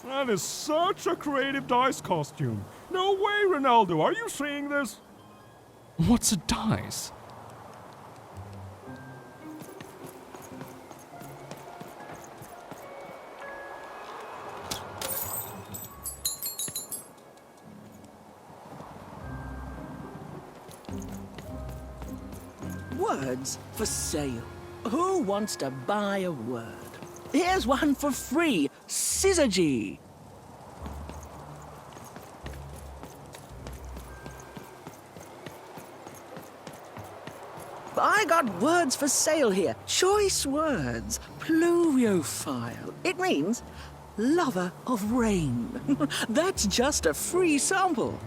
That is such a creative dice costume. No way, Ronaldo, are you seeing this? What's a dice? Words for sale. Who wants to buy a word? Here's one for free. Syzygy. I got words for sale here. Choice words. Pluviophile. It means lover of rain. That's just a free sample.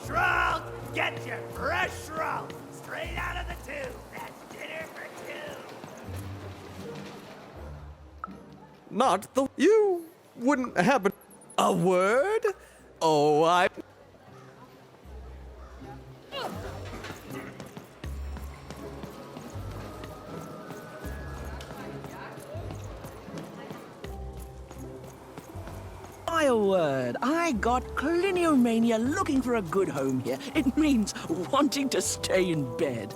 Shroud, get your fresh shroud straight out of the tube. That's dinner for two. Not the... You wouldn't happen... A word? Oh, I... Buy a word. I got cliniomania looking for a good home here. It means wanting to stay in bed.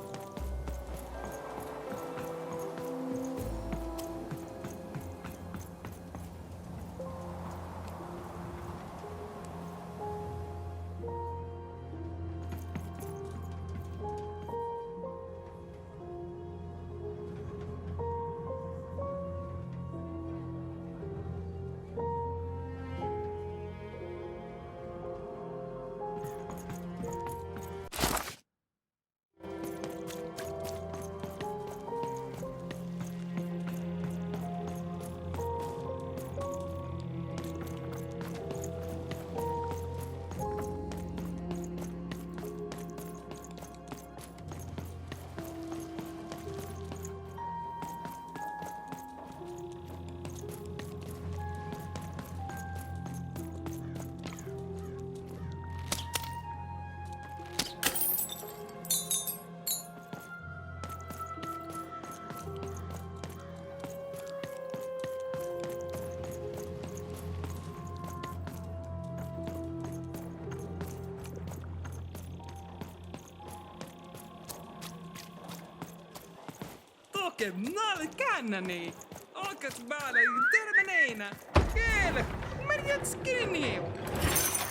Toke nal kannani. Okas bala terminena. Kele, Mariatskini.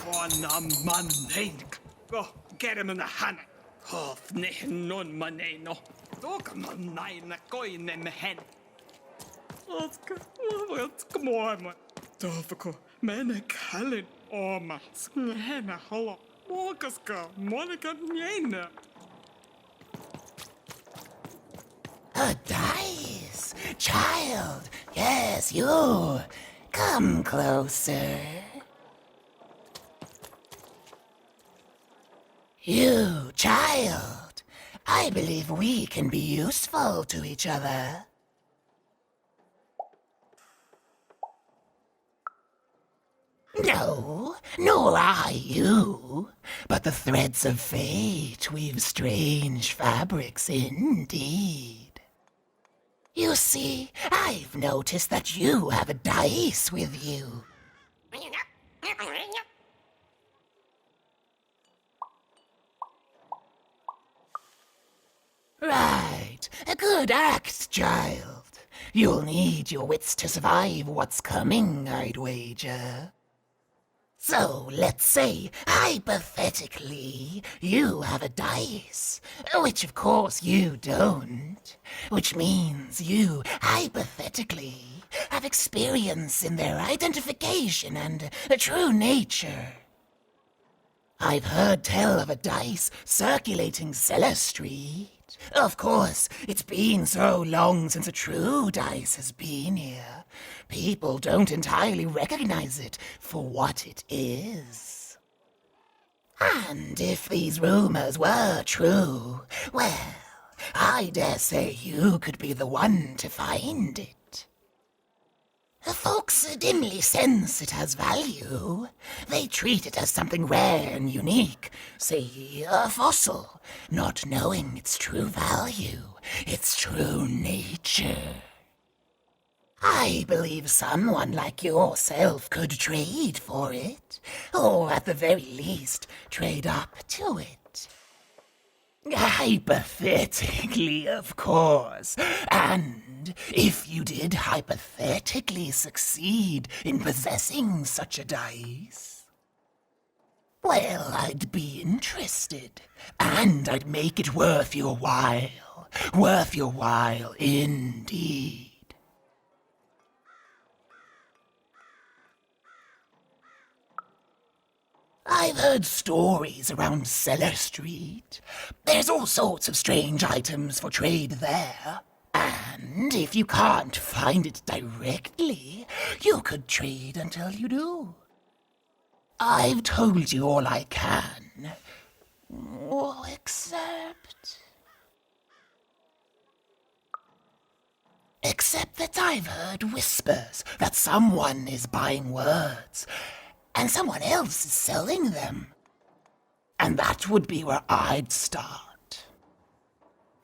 Vana manneink. Go, get him in the hand. Hof ne non maneno. Toka mannaina koinen hen. Oska, oska moima. Tofako, mene kallin oma. Snehena holo. Okaska, monika njena. A dice! Child! Yes, you! Come closer. You, child! I believe we can be useful to each other. No, nor I you. But the threads of fate weave strange fabrics indeed. You see, I've noticed that you have a dice with you. Right, a good act, child. You'll need your wits to survive what's coming, I'd wager. So, let's say, hypothetically, you have a dice, which of course you don't, which means you, hypothetically, have experience in their identification and true nature. I've heard tell of a dice circulating Cellar Street. Of course, it's been so long since a true dice has been here. People don't entirely recognize it for what it is. And if these rumors were true, well, I dare say you could be the one to find it. Folks dimly sense it has value. They treat it as something rare and unique, say a fossil, not knowing its true value, its true nature. I believe someone like yourself could trade for it, or at the very least, trade up to it. Hypothetically, of course. And if you did hypothetically succeed in possessing such a dice, well, I'd be interested, and I'd make it worth your while. Worth your while indeed. I've heard stories around Cellar Street. There's all sorts of strange items for trade there. And if you can't find it directly, you could trade until you do. I've told you all I can. Except that I've heard whispers that someone is buying words, and someone else is selling them. And that would be where I'd start.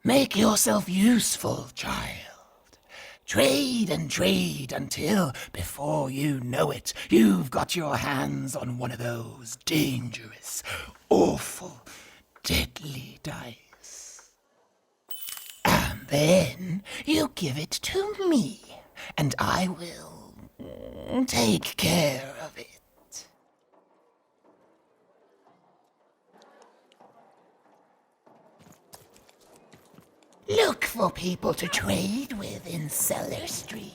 Make yourself useful, child. Trade and trade until, before you know it, you've got your hands on one of those dangerous, awful, deadly dice. And then you give it to me, and I will take care of it. Look for people to trade with in Cellar Street.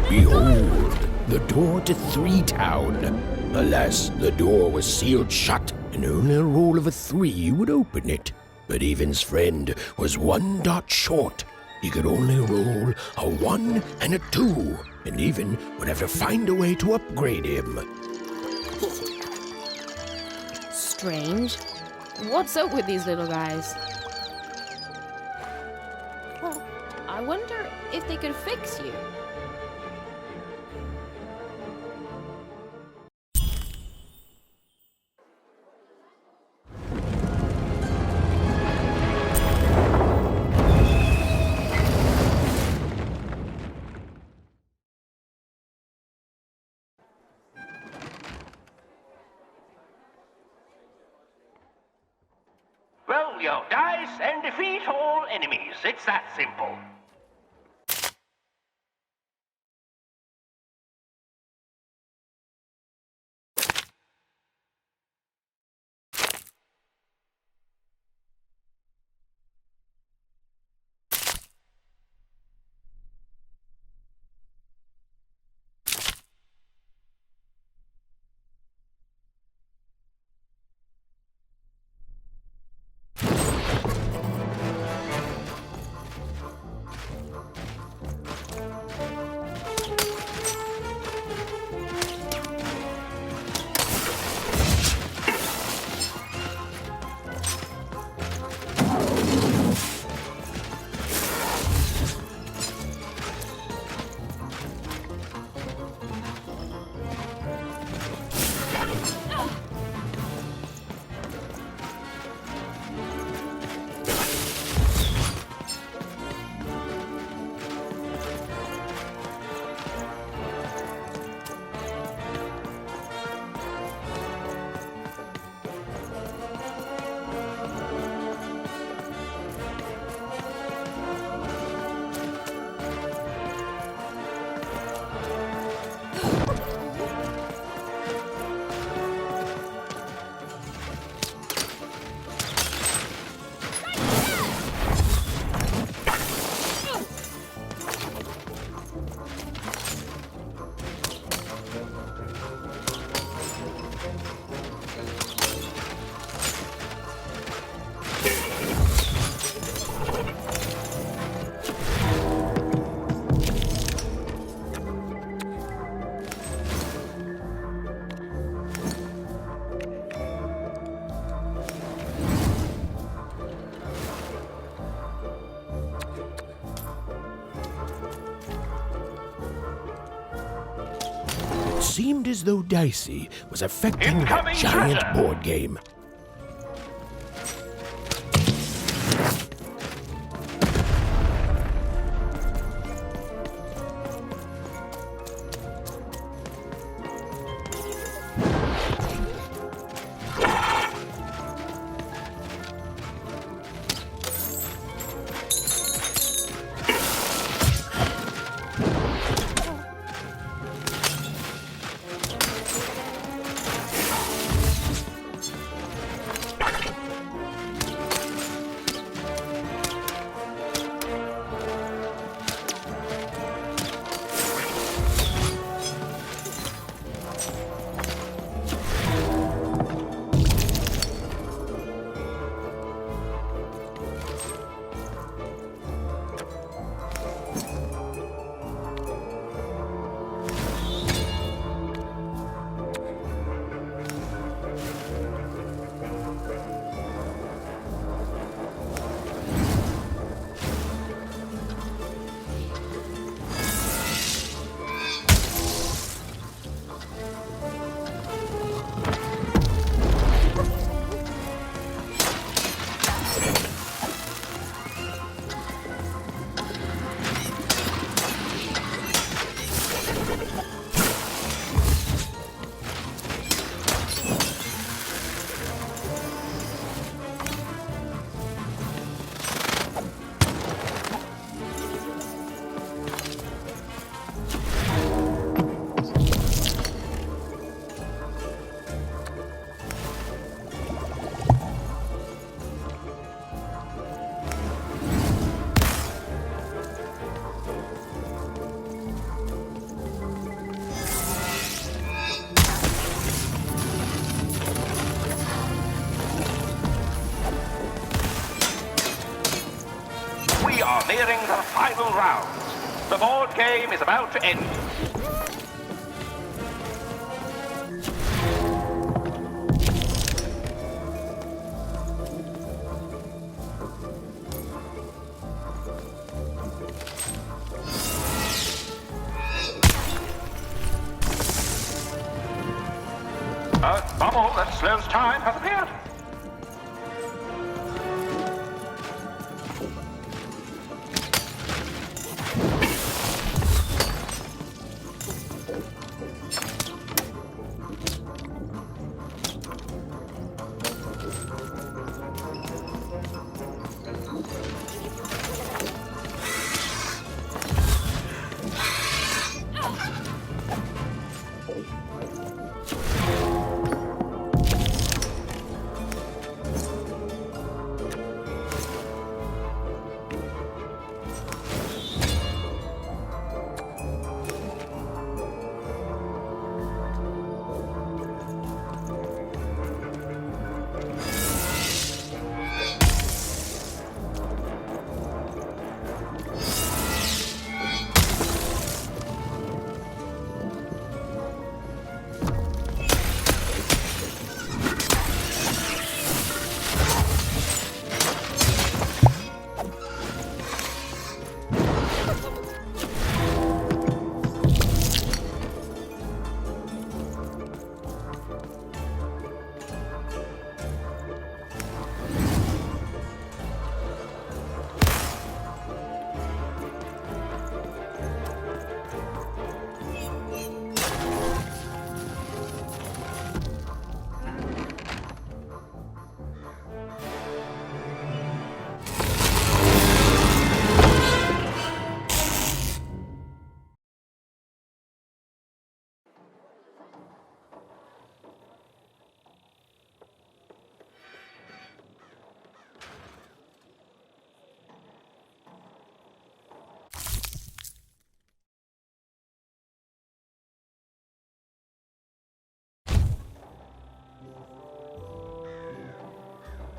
Behold, the door to Three Town. Alas, the door was sealed shut, and only a roll of a 3 would open it. But Evan's friend was 1 dot short. He could only roll a 1 and a 2, and Evan would have to find a way to upgrade him. Strange. What's up with these little guys? Well, I wonder if they could fix you. Roll your dice and defeat all enemies. It's that simple. It seemed as though Dicey was affecting that Incoming giant treasure. board game. We are nearing the final round. The board game is about to end. A bubble that slows time has